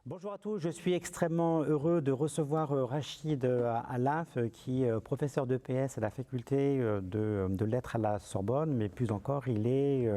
Bonjour à tous, je suis extrêmement heureux de recevoir Rachid Alaf, qui est professeur d'EPS à la faculté de lettres à la Sorbonne, mais plus encore, il est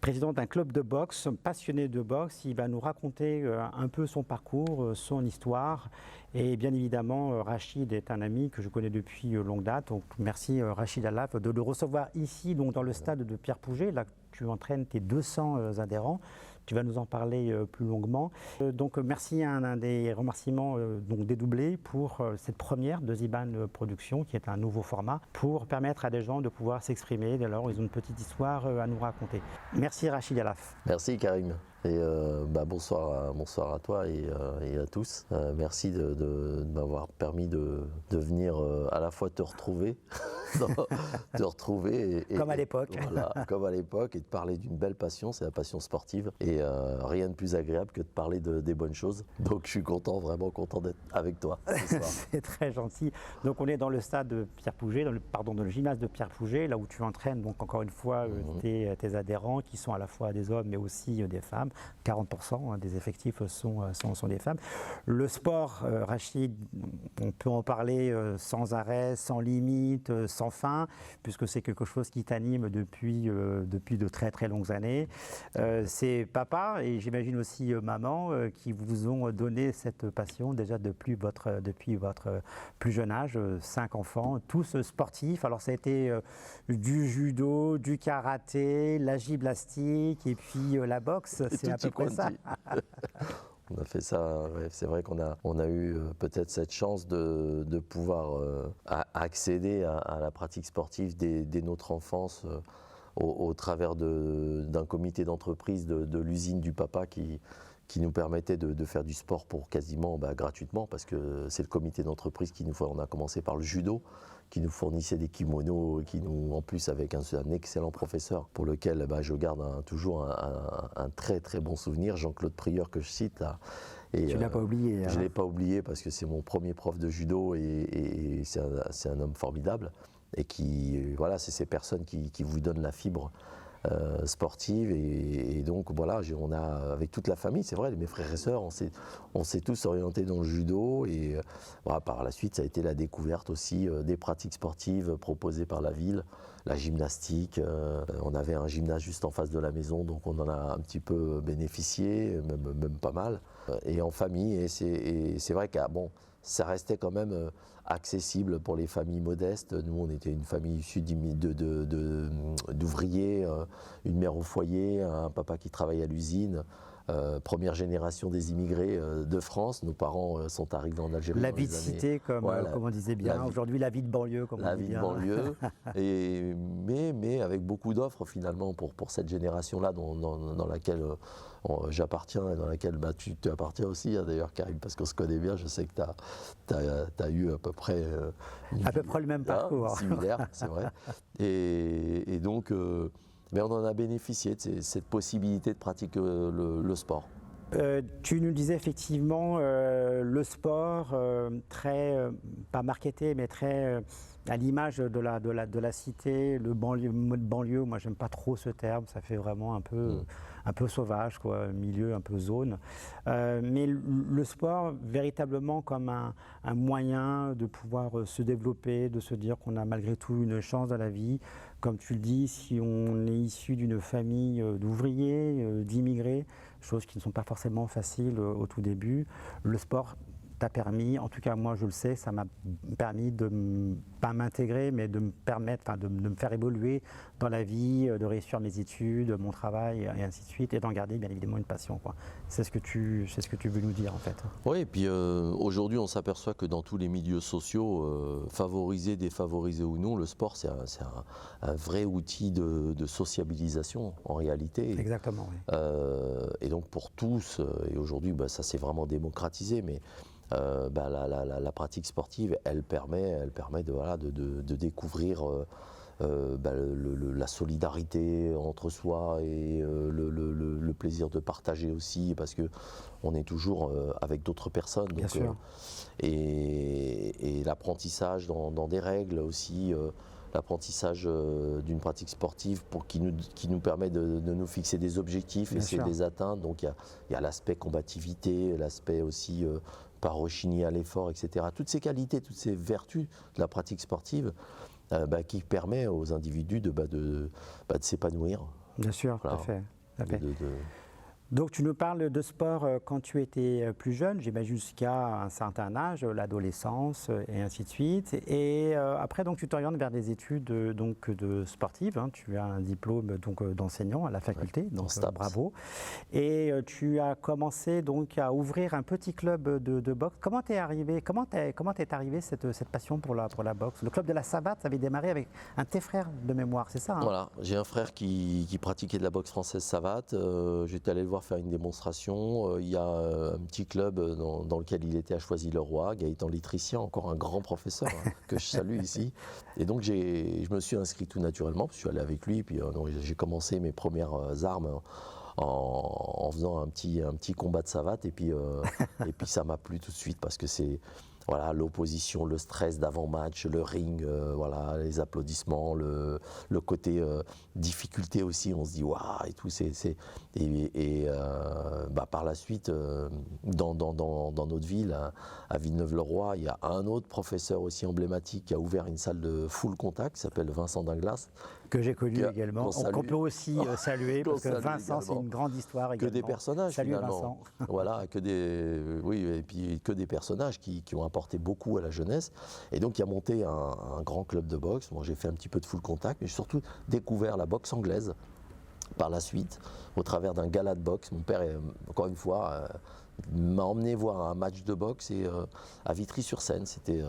président d'un club de boxe, passionné de boxe. Il va nous raconter un peu son parcours, son histoire. Et bien évidemment, Rachid est un ami que je connais depuis longue date. Donc merci Rachid Alaf de le recevoir ici, donc dans le stade de Pierre Pouget. Là, tu entraînes tes 200 adhérents. Tu vas nous en parler plus longuement. Donc merci, un des remerciements donc dédoublés pour cette première de Ziban Productions, qui est un nouveau format, pour permettre à des gens de pouvoir s'exprimer. Alors, ils ont une petite histoire à nous raconter. Merci Rachid Alaf. Merci Karim. Et bonsoir à toi et à tous. Merci de m'avoir permis de venir à la fois te retrouver, comme à l'époque. Voilà, comme à l'époque, et de parler d'une belle passion, c'est la passion sportive. Et rien de plus agréable que de parler des bonnes choses. Donc je suis vraiment content d'être avec toi ce soir. C'est très gentil. Donc on est dans le stade de Pierre Pouget, dans le gymnase de Pierre Pouget, là où tu entraînes donc encore une fois tes adhérents, qui sont à la fois des hommes mais aussi des femmes. 40% des effectifs sont des femmes. Le sport, Rachid, on peut en parler sans arrêt, sans limite, sans fin, puisque c'est quelque chose qui t'anime depuis de très très longues années. C'est papa et j'imagine aussi maman qui vous ont donné cette passion déjà depuis votre plus jeune âge. 5 enfants, tous sportifs. Alors ça a été du judo, du karaté, la gymnastique et puis la boxe. C'est à peu près ça. On a fait ça, ouais, c'est vrai qu'on a eu peut-être cette chance de pouvoir accéder à la pratique sportive dès notre enfance au travers d'un comité d'entreprise de l'usine du papa qui nous permettait de faire du sport pour quasiment gratuitement, parce que c'est le comité d'entreprise on a commencé par le judo, qui nous fournissait des kimonos, en plus avec un excellent professeur pour lequel je garde toujours un très très bon souvenir, Jean-Claude Prieur, que je cite là. Et tu ne l'as pas oublié. Je ne l'ai pas oublié parce que c'est mon premier prof de judo et c'est un homme formidable. Et c'est ces personnes qui vous donnent la fibre sportive et donc voilà, on a avec toute la famille, c'est vrai, mes frères et sœurs, on s'est tous orientés dans le judo et par la suite ça a été la découverte aussi des pratiques sportives proposées par la ville, la gymnastique, on avait un gymnase juste en face de la maison, donc on en a un petit peu bénéficié, même pas mal, et en famille, et c'est vrai que ça restait quand même accessible pour les familles modestes. Nous, on était une famille issue d'ouvriers, une mère au foyer, un papa qui travaillait à l'usine. Première génération des immigrés de France. Nos parents sont arrivés en Algérie. La vie de cité, comme on disait bien. Aujourd'hui, la vie de banlieue, comme on dit bien. La vie de banlieue, mais avec beaucoup d'offres finalement pour cette génération-là dans laquelle j'appartiens et dans laquelle tu appartiens aussi, hein, d'ailleurs, Karim, parce qu'on se connaît bien. Je sais que tu as eu à peu près le même parcours. Similaire, c'est vrai. Et donc, mais on en a bénéficié de cette possibilité de pratiquer le sport. Tu nous disais effectivement le sport très, pas marketé, mais très à l'image de la cité, le mode banlieue. Moi, j'aime pas trop ce terme, ça fait vraiment un peu sauvage, quoi, milieu un peu zone. Mais le sport, véritablement comme un moyen de pouvoir se développer, de se dire qu'on a malgré tout une chance dans la vie. Comme tu le dis, si on est issu d'une famille d'ouvriers, d'immigrés, choses qui ne sont pas forcément faciles au tout début, le sport t'a permis, en tout cas moi je le sais, ça m'a permis de pas m'intégrer, mais de me permettre, de me faire évoluer dans la vie, de réussir mes études, mon travail et ainsi de suite, et d'en garder bien évidemment une passion, quoi. C'est ce que tu veux nous dire en fait. Oui, et puis aujourd'hui on s'aperçoit que dans tous les milieux sociaux, favorisés, défavorisés ou non, le sport c'est un vrai outil de sociabilisation en réalité. Exactement, oui. Et donc pour tous, et aujourd'hui ça s'est vraiment démocratisé, mais la pratique sportive, elle permet de découvrir la solidarité entre soi et le plaisir de partager aussi, parce que on est toujours avec d'autres personnes. Bien sûr. Et l'apprentissage dans des règles aussi l'apprentissage d'une pratique sportive qui nous permet de nous fixer des objectifs, Bien essayer sûr. de les atteindre. Donc il y a l'aspect combativité, l'aspect aussi pas rechigner à l'effort, etc. Toutes ces qualités, toutes ces vertus de la pratique sportive qui permet aux individus de s'épanouir. Bien sûr, Voilà. tout à fait. Tout à fait. De- Donc tu nous parles de sport quand tu étais plus jeune, j'imagine jusqu'à un certain âge, l'adolescence et ainsi de suite. Et après donc tu t'orientes vers des études donc de sportives. Hein. Tu as un diplôme donc d'enseignant à la faculté, donc STAPS. bravo. Et tu as commencé donc à ouvrir un petit club de boxe. Comment t'es arrivé cette passion pour la boxe? Le club de la Savate avait démarré avec un de tes frères de mémoire, c'est ça hein? Voilà, j'ai un frère qui pratiquait de la boxe française savate. J'étais allé le voir faire une démonstration. Il y a un petit club dans lequel il était à Choisy-le-Roi, Gaëtan Litricien, encore un grand professeur que je salue ici. Et donc je me suis inscrit tout naturellement, parce que je suis allé avec lui. Puis j'ai commencé mes premières armes en faisant un petit combat de savate. Et puis ça m'a plu tout de suite parce que c'est voilà, l'opposition, le stress d'avant-match, le ring, voilà, les applaudissements, le côté difficulté aussi, on se dit waouh et tout. Par la suite, dans notre ville, à Villeneuve-le-Roi, il y a un autre professeur aussi emblématique qui a ouvert une salle de full contact qui s'appelle Vincent Dinglas. Que j'ai connu également, qu'on peut aussi saluer, parce que salue Vincent, c'est également. une grande histoire également. Que des personnages Salut finalement. Vincent. Voilà, et puis que des personnages qui ont apporté beaucoup à la jeunesse. Et donc il a monté un grand club de boxe. Moi j'ai fait un petit peu de full contact, mais j'ai surtout découvert la boxe anglaise par la suite, au travers d'un gala de boxe. Mon père, encore une fois, m'a emmené voir un match de boxe à Vitry-sur-Seine. C'était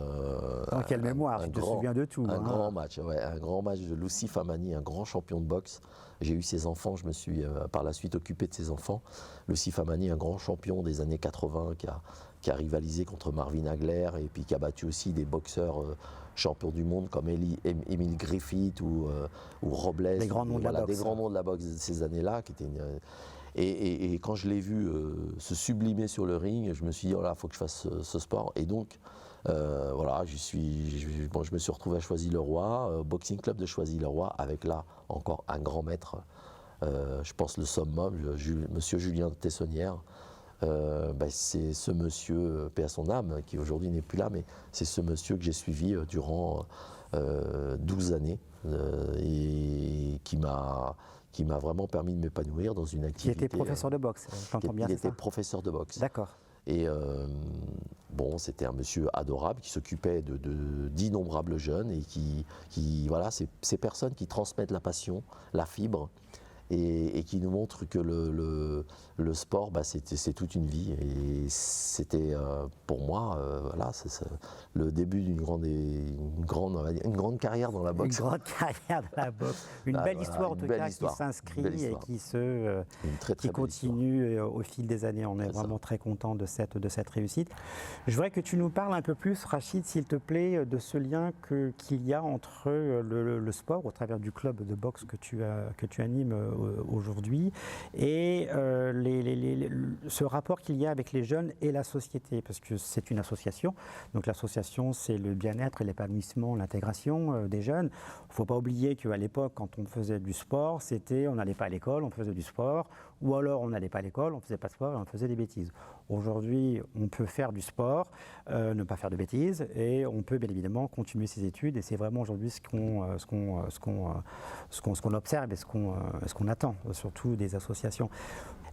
Quelle mémoire, tu te souviens de tout. Un grand match, ouais, un grand match de Lucy Famani, un grand champion de boxe. J'ai eu ses enfants, je me suis par la suite occupé de ses enfants. Lucy Famani, un grand champion des années 80 qui a rivalisé contre Marvin Hagler et puis qui a battu aussi des boxeurs champions du monde comme Emile Griffith ou Robles. Des grands noms de la boxe. Des grands noms de la boxe de ces années-là. Et quand je l'ai vu se sublimer sur le ring, je me suis dit, oh là, il faut que je fasse ce sport. Et donc, voilà, je me suis retrouvé à Choisy-le-Roi, Boxing Club de Choisy-le-Roi, avec là encore un grand maître, je pense le summum, monsieur Julien Tessonnière. C'est ce monsieur, paix à son âme, qui aujourd'hui n'est plus là, mais c'est ce monsieur que j'ai suivi durant 12 années et qui m'a vraiment permis de m'épanouir dans une activité. Qui était professeur de boxe, j'entends bien, Il c'est ça? était professeur de boxe. D'accord. Et c'était un monsieur adorable qui s'occupait d'innombrables jeunes et qui voilà, ces personnes qui transmettent la passion, la fibre et qui nous montrent que le sport, c'est toute une vie. Et c'était pour moi, voilà, c'est le début d'une grande carrière dans la boxe. Une grande carrière dans la boxe. Une belle histoire en tout cas qui s'inscrit et qui continue au fil des années. On est vraiment très content de cette réussite. Je voudrais que tu nous parles un peu plus, Rachid, s'il te plaît, de ce lien qu'il y a entre le sport, au travers du club de boxe que tu animes aujourd'hui, et ce rapport qu'il y a avec les jeunes et la société, parce que c'est une association. Donc l'association, c'est le bien-être et l'épanouissement, l'intégration des jeunes. Il ne faut pas oublier qu'à l'époque, quand on faisait du sport, on n'allait pas à l'école, on faisait du sport, ou alors on n'allait pas à l'école, on ne faisait pas de sport et on faisait des bêtises. Aujourd'hui, on peut faire du sport, ne pas faire de bêtises, et on peut bien évidemment continuer ses études, et c'est vraiment aujourd'hui ce qu'on observe et ce qu'on attend, surtout des associations.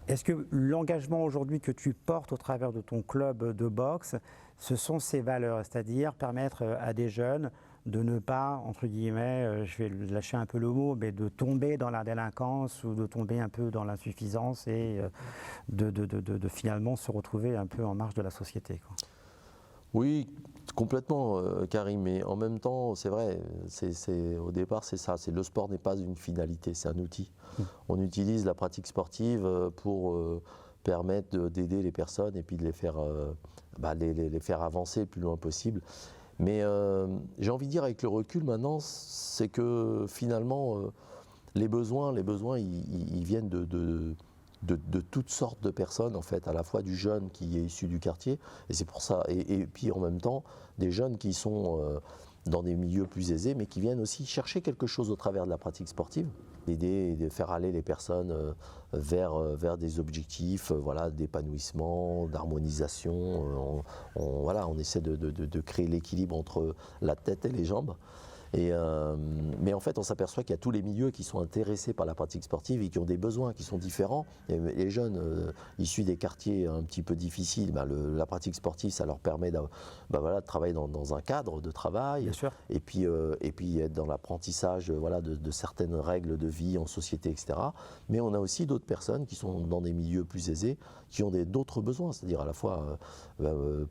Est-ce que l'engagement aujourd'hui que tu portes au travers de ton club de boxe, ce sont ces valeurs, c'est-à-dire permettre à des jeunes de ne pas, entre guillemets, je vais lâcher un peu le mot, mais de tomber dans la délinquance ou de tomber un peu dans l'insuffisance et de finalement se retrouver un peu en marge de la société, quoi. Oui, complètement, Karim, mais en même temps, c'est vrai, au départ, c'est ça, le sport n'est pas une finalité, c'est un outil. On utilise la pratique sportive pour permettre d'aider les personnes et puis de les faire avancer le plus loin possible. Mais j'ai envie de dire, avec le recul maintenant, c'est que finalement, les besoins, ils viennent de toutes sortes de personnes, en fait, à la fois du jeune qui est issu du quartier, et c'est pour ça, et puis en même temps, des jeunes qui sont dans des milieux plus aisés, mais qui viennent aussi chercher quelque chose au travers de la pratique sportive. L'idée est de faire aller les personnes vers des objectifs voilà, d'épanouissement, d'harmonisation. On essaie de créer l'équilibre entre la tête et les jambes. Mais en fait, on s'aperçoit qu'il y a tous les milieux qui sont intéressés par la pratique sportive et qui ont des besoins qui sont différents. Et les jeunes issus des quartiers un petit peu difficiles, la pratique sportive, ça leur permet de travailler dans un cadre de travail. Bien sûr. Et puis être dans l'apprentissage de certaines règles de vie en société, etc. Mais on a aussi d'autres personnes qui sont dans des milieux plus aisés, qui ont d'autres besoins, c'est-à-dire à la fois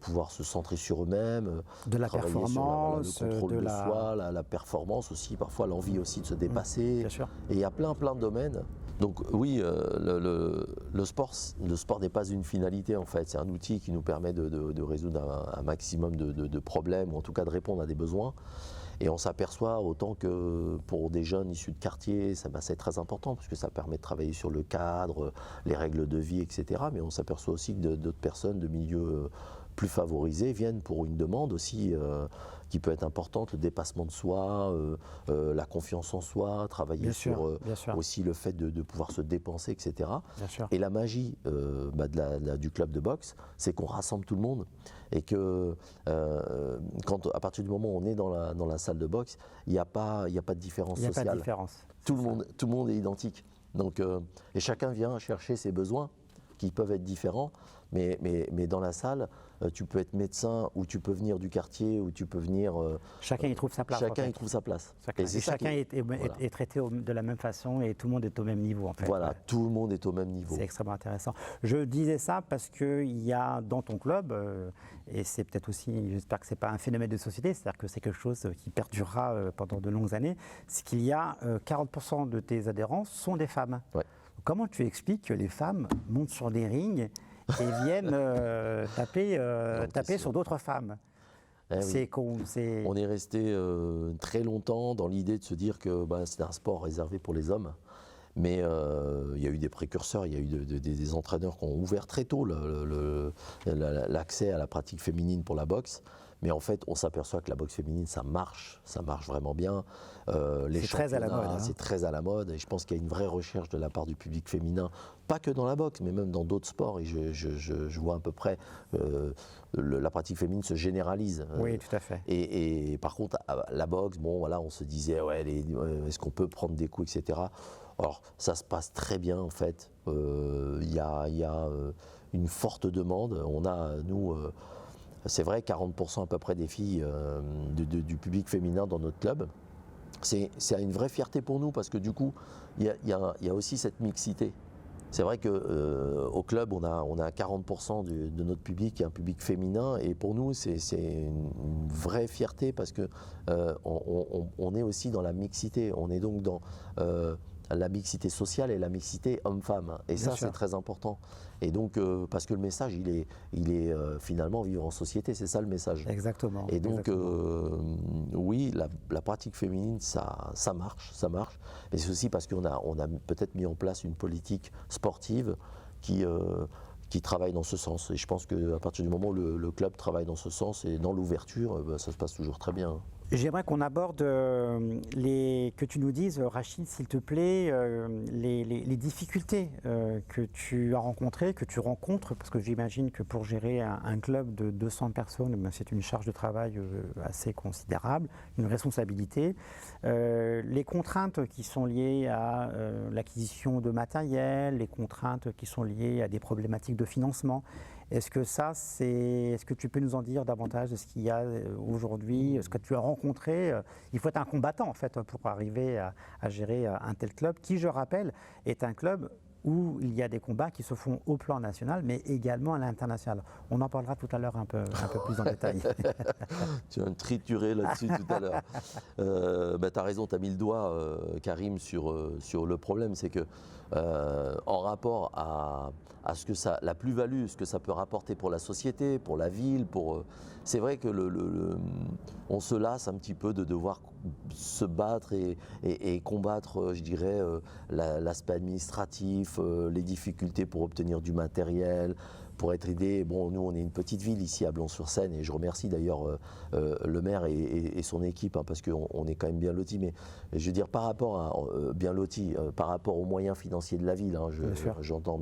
pouvoir se centrer sur eux-mêmes, de la travailler performance, sur le contrôle de soi, la performance aussi, parfois l'envie aussi de se dépasser. Bien sûr. Et il y a plein de domaines. Donc oui, le sport n'est pas une finalité en fait, c'est un outil qui nous permet de résoudre un maximum de problèmes, ou en tout cas de répondre à des besoins. Et on s'aperçoit autant que pour des jeunes issus de quartier, c'est très important parce que ça permet de travailler sur le cadre, les règles de vie, etc. Mais on s'aperçoit aussi que d'autres personnes de milieux plus favorisés viennent pour une demande aussi qui peut être importante, le dépassement de soi, la confiance en soi, travailler sur aussi le fait de pouvoir se dépenser, etc. Et la magie du club de boxe, c'est qu'on rassemble tout le monde et que à partir du moment où on est dans la salle de boxe, il n'y a pas de différence sociale. Il n'y a pas de différence. Tout le monde est identique. Donc, et chacun vient chercher ses besoins qui peuvent être différents, mais dans la salle, tu peux être médecin ou tu peux venir du quartier ou tu peux venir... chacun y trouve sa place. Chacun y trouve sa place. Chacun est traité de la même façon et tout le monde est au même niveau en fait. Voilà, tout le monde est au même niveau. C'est extrêmement intéressant. Je disais ça parce qu'il y a dans ton club, et c'est peut-être aussi, j'espère que ce n'est pas un phénomène de société, c'est-à-dire que c'est quelque chose qui perdurera pendant de longues années, c'est qu'il y a 40% de tes adhérents sont des femmes. Ouais. Comment tu expliques que les femmes montent sur des rings et viennent taper sur d'autres femmes? On est resté très longtemps dans l'idée de se dire que c'était un sport réservé pour les hommes. Mais il y a eu des précurseurs, il y a eu des entraîneurs qui ont ouvert très tôt l'accès à la pratique féminine pour la boxe. Mais en fait, on s'aperçoit que la boxe féminine, ça marche vraiment bien. C'est très à la mode. C'est très à la mode. Et je pense qu'il y a une vraie recherche de la part du public féminin, pas que dans la boxe, mais même dans d'autres sports. Et je vois à peu près la pratique féminine se généralise. Oui, tout à fait. Et par contre, la boxe, on se disait, est-ce qu'on peut prendre des coups, etc. Alors, ça se passe très bien, en fait. Il y a une forte demande. On a, nous... c'est vrai, 40% à peu près des filles du public féminin dans notre club. C'est une vraie fierté pour nous parce que du coup, il y a aussi cette mixité. C'est vrai qu'au club, on a 40% de notre public qui est un public féminin et pour nous, c'est une vraie fierté parce que on est aussi dans la mixité. On est donc dans la mixité sociale et la mixité homme-femme. Et ça, c'est très important. Et donc, parce que le message, il est finalement vivre en société, c'est ça le message. Exactement. Et donc, oui, la pratique féminine, ça marche. Mais c'est aussi parce qu'on a peut-être mis en place une politique sportive qui travaille dans ce sens. Et je pense qu'à partir du moment où le club travaille dans ce sens et dans l'ouverture, ça se passe toujours très bien. J'aimerais qu'on aborde que tu nous dises, Rachid, s'il te plaît, les difficultés que tu as rencontrées, que tu rencontres, parce que j'imagine que pour gérer un club de 200 personnes, c'est une charge de travail assez considérable, une responsabilité. Les contraintes qui sont liées à l'acquisition de matériel, les contraintes qui sont liées à des problématiques de financement. Est-ce que tu peux nous en dire davantage de ce qu'il y a aujourd'hui, ce que tu as rencontré? Il faut être un combattant en fait pour arriver à gérer un tel club qui, je rappelle, est un club où il y a des combats qui se font au plan national, mais également à l'international. On en parlera tout à l'heure un peu plus en détail. Tu vas me triturer là-dessus tout à l'heure. Tu as raison, tu as mis le doigt, Karim, sur le problème. C'est que en rapport à ce que la plus-value, ce que ça peut rapporter pour la société, pour la ville, c'est vrai que on se lasse un petit peu de devoir se battre et combattre, je dirais, l'aspect administratif, les difficultés pour obtenir du matériel, pour être aidé. Bon, nous, on est une petite ville ici à Blon-sur-Seine et je remercie d'ailleurs le maire et son équipe hein, parce qu'on est quand même bien loti. Mais je veux dire, par rapport à bien loti, par rapport aux moyens financiers de la ville, hein, j'entends.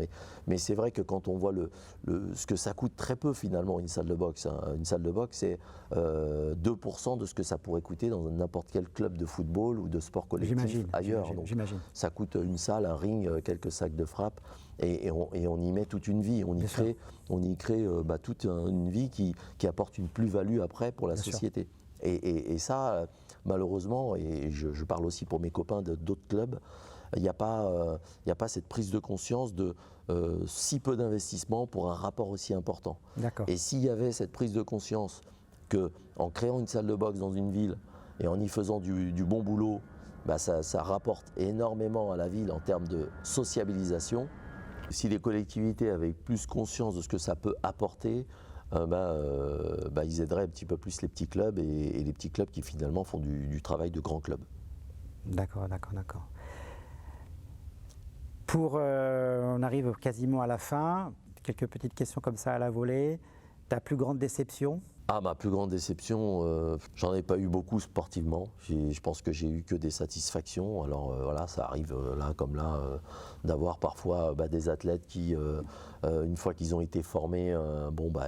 Mais c'est vrai que quand on voit ce que ça coûte très peu finalement une salle de boxe, hein, une salle de boxe, c'est 2% de ce que ça pourrait coûter dans n'importe quel club de football ou de sport collectif ailleurs. J'imagine. Ça coûte une salle, un ring, quelques sacs de frappe. Et on y met toute une vie, on y crée toute une vie qui apporte une plus-value après pour la société. Et ça, malheureusement, et je parle aussi pour mes copains d'autres clubs, il n'y a pas cette prise de conscience de si peu d'investissement pour un rapport aussi important. Et s'il y avait cette prise de conscience qu'en créant une salle de boxe dans une ville et en y faisant du bon boulot, ça rapporte énormément à la ville en termes de sociabilisation. Si les collectivités avaient plus conscience de ce que ça peut apporter, ils aideraient un petit peu plus les petits clubs et les petits clubs qui finalement font du travail de grands clubs. D'accord. On arrive quasiment à la fin. Quelques petites questions comme ça à la volée. Ta plus grande déception ? Ma plus grande déception, j'en ai pas eu beaucoup sportivement. Je pense que j'ai eu que des satisfactions. Alors voilà, ça arrive là comme là d'avoir parfois des athlètes qui, une fois qu'ils ont été formés,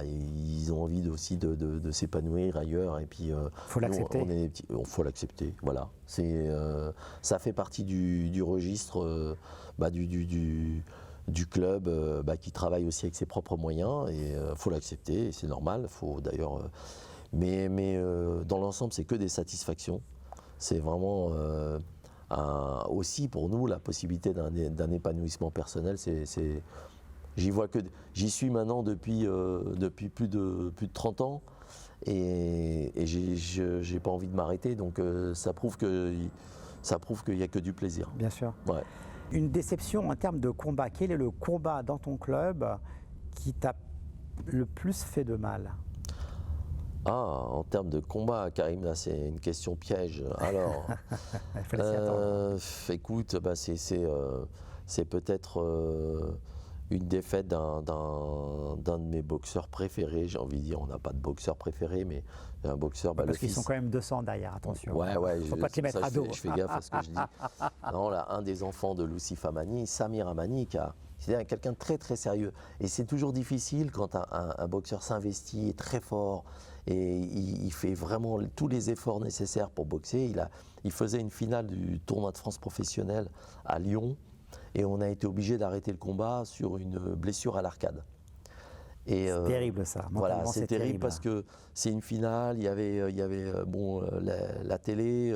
ils ont envie aussi de s'épanouir ailleurs. Et puis, faut l'accepter. Faut l'accepter. Voilà, ça fait partie du registre du club qui travaille aussi avec ses propres moyens et faut l'accepter et c'est normal. Faut d'ailleurs, mais dans l'ensemble c'est que des satisfactions. C'est vraiment aussi pour nous la possibilité d'un épanouissement personnel. J'y suis maintenant depuis plus de 30 ans et j'ai pas envie de m'arrêter. Donc ça prouve qu'il n'y a que du plaisir. Bien sûr. Ouais. Une déception en termes de combat. Quel est le combat dans ton club qui t'a le plus fait de mal ? En termes de combat, Karim, là c'est une question piège. Alors, écoute, c'est peut-être une défaite d'un de mes boxeurs préférés. J'ai envie de dire, on n'a pas de boxeur préféré, mais un boxeur. Parce qu'ils sont quand même 200 derrière, attention. Ouais, faut pas te les mettre à dos. Je fais gaffe à ce que je dis. Non, là, un des enfants de Lucif Amani, Samir Amani, c'est quelqu'un de très très sérieux. Et c'est toujours difficile quand un boxeur s'investit, est très fort et il fait vraiment tous les efforts nécessaires pour boxer. Il faisait une finale du tournoi de France professionnel à Lyon et on a été obligé d'arrêter le combat sur une blessure à l'arcade. C'est terrible ça. Voilà, c'est terrible parce que c'est une finale, il y avait la télé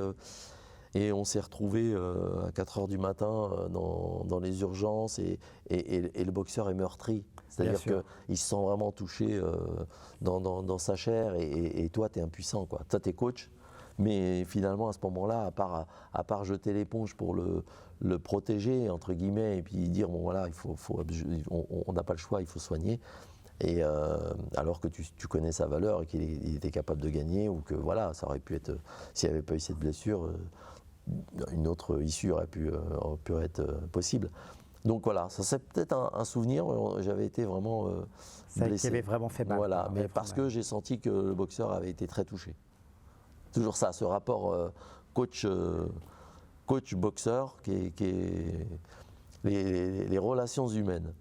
et on s'est retrouvé à 4h du matin dans les urgences et le boxeur est meurtri. C'est-à-dire qu'il se sent vraiment touché dans sa chair et toi tu es impuissant, quoi. Toi tu es coach, mais finalement à ce moment-là, à part jeter l'éponge pour le protéger entre guillemets et puis dire bon voilà, on n'a pas le choix, il faut soigner. Et alors que tu connais sa valeur et qu'il était capable de gagner ou que voilà, ça aurait pu être, s'il n'y avait pas eu cette blessure, une autre issue aurait pu être possible. Donc voilà, ça c'est peut-être un souvenir, j'avais été vraiment blessé. Ça qui avait vraiment fait mal. Voilà, mais parce que j'ai senti que le boxeur avait été très touché. Toujours ça, ce rapport coach-boxeur qui est les relations humaines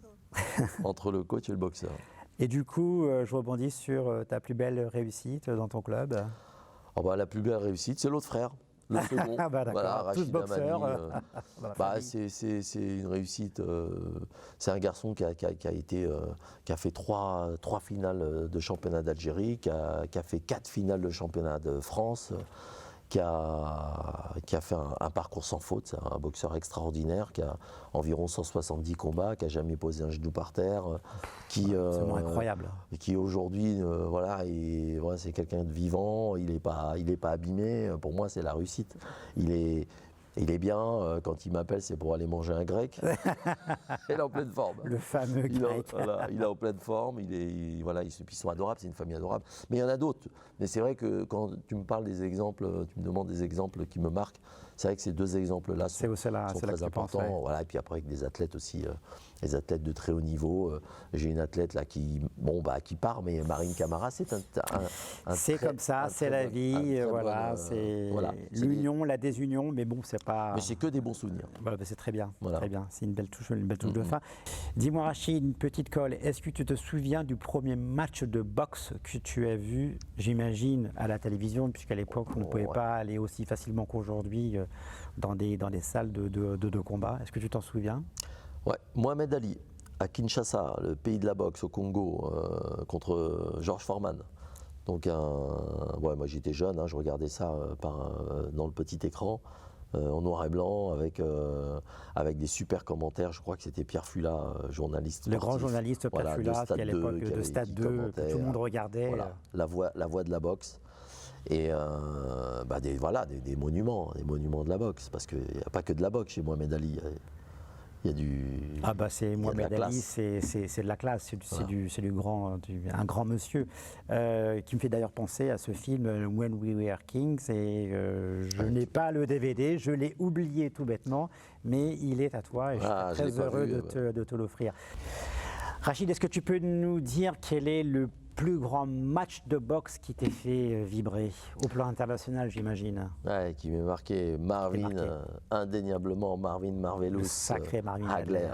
entre le coach et le boxeur. Et du coup, je rebondis sur ta plus belle réussite dans ton club. La plus belle réussite, c'est l'autre frère, le second. Voilà, Rachid Amani. C'est une réussite. C'est un garçon qui a fait trois finales de championnat d'Algérie, qui a fait 4 finales de championnat de France. Qui a fait un parcours sans faute. C'est un boxeur extraordinaire qui a environ 170 combats, qui n'a jamais posé un genou par terre, c'est incroyable. Qui aujourd'hui, c'est quelqu'un de vivant, il n'est pas abîmé. Pour moi, c'est la réussite. Il est bien, quand il m'appelle, c'est pour aller manger un grec. Il est en pleine forme. Le fameux grec. Il est en pleine forme, ils sont adorables, c'est une famille adorable. Mais il y en a d'autres. Mais c'est vrai que quand tu me parles des exemples, tu me demandes des exemples qui me marquent, c'est vrai que ces 2 exemples-là sont très importants. Voilà, et puis après avec des athlètes aussi les athlètes de très haut niveau. J'ai une athlète là qui part, mais Marine Camara, c'est c'est comme ça, c'est la vie, voilà, c'est l'union, la désunion, mais bon, c'est pas. Mais c'est que des bons souvenirs. Voilà, c'est très bien, Voilà. très bien. C'est une belle touche de fin. Dis-moi, Rachid, une petite colle. Est-ce que tu te souviens du premier match de boxe que tu as vu, j'imagine, à la télévision, puisqu'à l'époque, on ne pouvait pas aller aussi facilement qu'aujourd'hui dans des salles de combat. Est-ce que tu t'en souviens? Ouais, Mohamed Ali, à Kinshasa, le pays de la boxe au Congo, contre Georges Foreman. Donc, moi j'étais jeune, je regardais ça dans le petit écran, en noir et blanc, avec des super commentaires. Je crois que c'était Pierre Fula, journaliste sportif. Le grand journaliste Pierre Fula, qui à l'époque de Stade 2, que tout le monde regardait. Voilà, la voix de la boxe. Et des monuments de la boxe, parce qu'il n'y a pas que de la boxe chez Mohamed Ali. Il y a du. C'est Mohamed Ali, c'est de la classe, c'est un grand monsieur, qui me fait d'ailleurs penser à ce film When We Were Kings. Et je n'ai pas le DVD, je l'ai oublié tout bêtement, mais il est à toi et je suis très heureux de te l'offrir. Rachid, est-ce que tu peux nous dire quel est le plus grand match de boxe qui t'ait fait vibrer au plan international, j'imagine? Ouais, qui m'a marqué. Indéniablement Marvin Marvelous, le sacré Marvin Hagler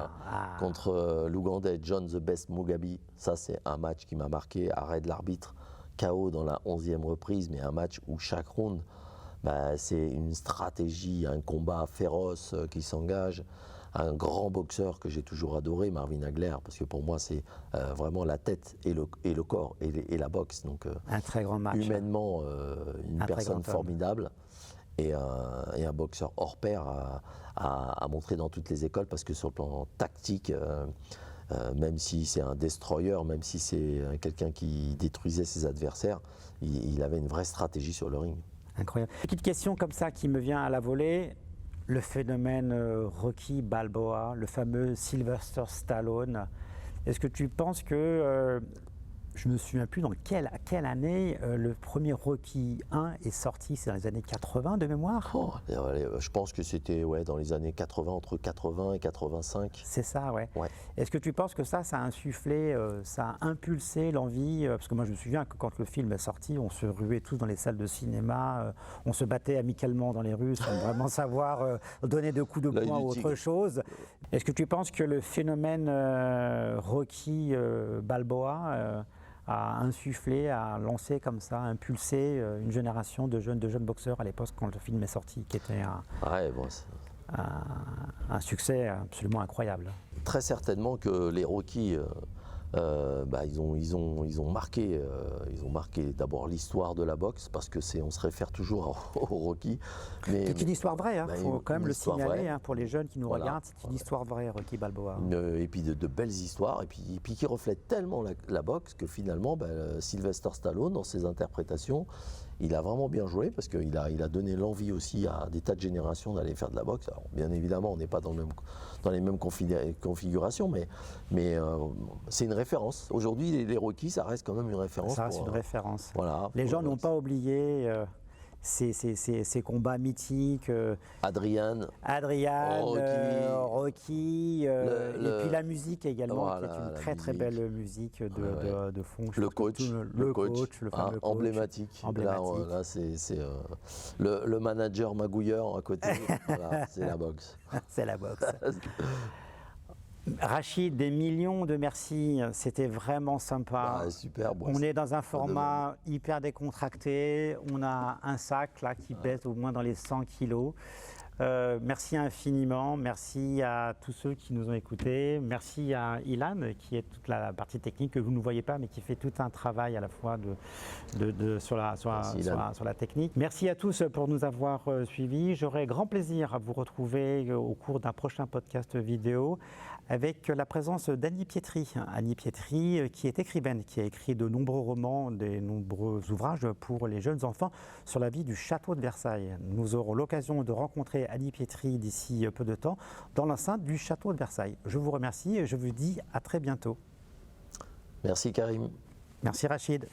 contre l'Ougandais John the Best Mugabe. Ça, c'est un match qui m'a marqué. Arrêt de l'arbitre, KO dans la 11e reprise, mais un match où chaque round, c'est une stratégie, un combat féroce qui s'engage. Un grand boxeur que j'ai toujours adoré, Marvin Hagler, parce que pour moi c'est vraiment la tête et le corps et la boxe. Donc, un très grand match. Humainement, une personne formidable et un boxeur hors pair à montrer dans toutes les écoles, parce que sur le plan tactique, même si c'est un destroyer, même si c'est quelqu'un qui détruisait ses adversaires, il avait une vraie stratégie sur le ring. Incroyable. Petite question comme ça qui me vient à la volée. Le phénomène Rocky Balboa, le fameux Sylvester Stallone. Est-ce que tu penses que, je ne me souviens plus dans quelle année le premier Rocky 1 est sorti? C'est dans les années 80 de mémoire? Je pense que c'était dans les années 80, entre 80 et 85. C'est ça, ouais. Est-ce que tu penses que ça a insufflé, ça a impulsé l'envie? Parce que moi je me souviens que quand le film est sorti, on se ruait tous dans les salles de cinéma, on se battait amicalement dans les rues sans vraiment savoir donner de coups de poing ou autre chose. Est-ce que tu penses que le phénomène Rocky Balboa a insufflé, a lancé comme ça, impulsé une génération de jeunes boxeurs à l'époque quand le film est sorti, qui était un succès absolument incroyable? Très certainement que les Rocky, ils ont marqué d'abord l'histoire de la boxe, parce que on se réfère toujours au Rocky. C'est une histoire vraie, il faut quand même le signaler pour les jeunes qui nous regardent, c'est une histoire vraie, Rocky Balboa. Et puis de belles histoires, et puis qui reflètent tellement la boxe que finalement, Sylvester Stallone, dans ses interprétations, il a vraiment bien joué, parce qu'il a donné l'envie aussi à des tas de générations d'aller faire de la boxe. Alors, bien évidemment, on n'est pas dans les mêmes configurations, mais c'est une référence. Aujourd'hui, les Rocky, ça reste quand même une référence. Ça reste une référence. Voilà, les gens n'ont pas oublié ces combats mythiques. Adrian, Rocky, et puis la musique également, qui est une très belle musique de fond. Le coach, le fameux coach. Emblématique. Là, c'est le manager magouilleur à côté. C'est la boxe. C'est la boxe. Rachid, des millions de merci, c'était vraiment sympa. Super. On est dans un format hyper décontracté, on a un sac là qui pèse au moins dans les 100 kilos. Merci infiniment, merci à tous ceux qui nous ont écoutés, merci à Ilan qui est toute la partie technique que vous ne voyez pas mais qui fait tout un travail à la fois sur la technique. Merci à tous pour nous avoir suivis, j'aurai grand plaisir à vous retrouver au cours d'un prochain podcast vidéo avec la présence d'Annie Pietri. Annie Pietri qui est écrivaine, qui a écrit de nombreux romans, de nombreux ouvrages pour les jeunes enfants sur la vie du château de Versailles. Nous aurons l'occasion de rencontrer Annie Pietri d'ici peu de temps dans l'enceinte du château de Versailles. Je vous remercie et je vous dis à très bientôt. Merci Karim. Merci Rachid.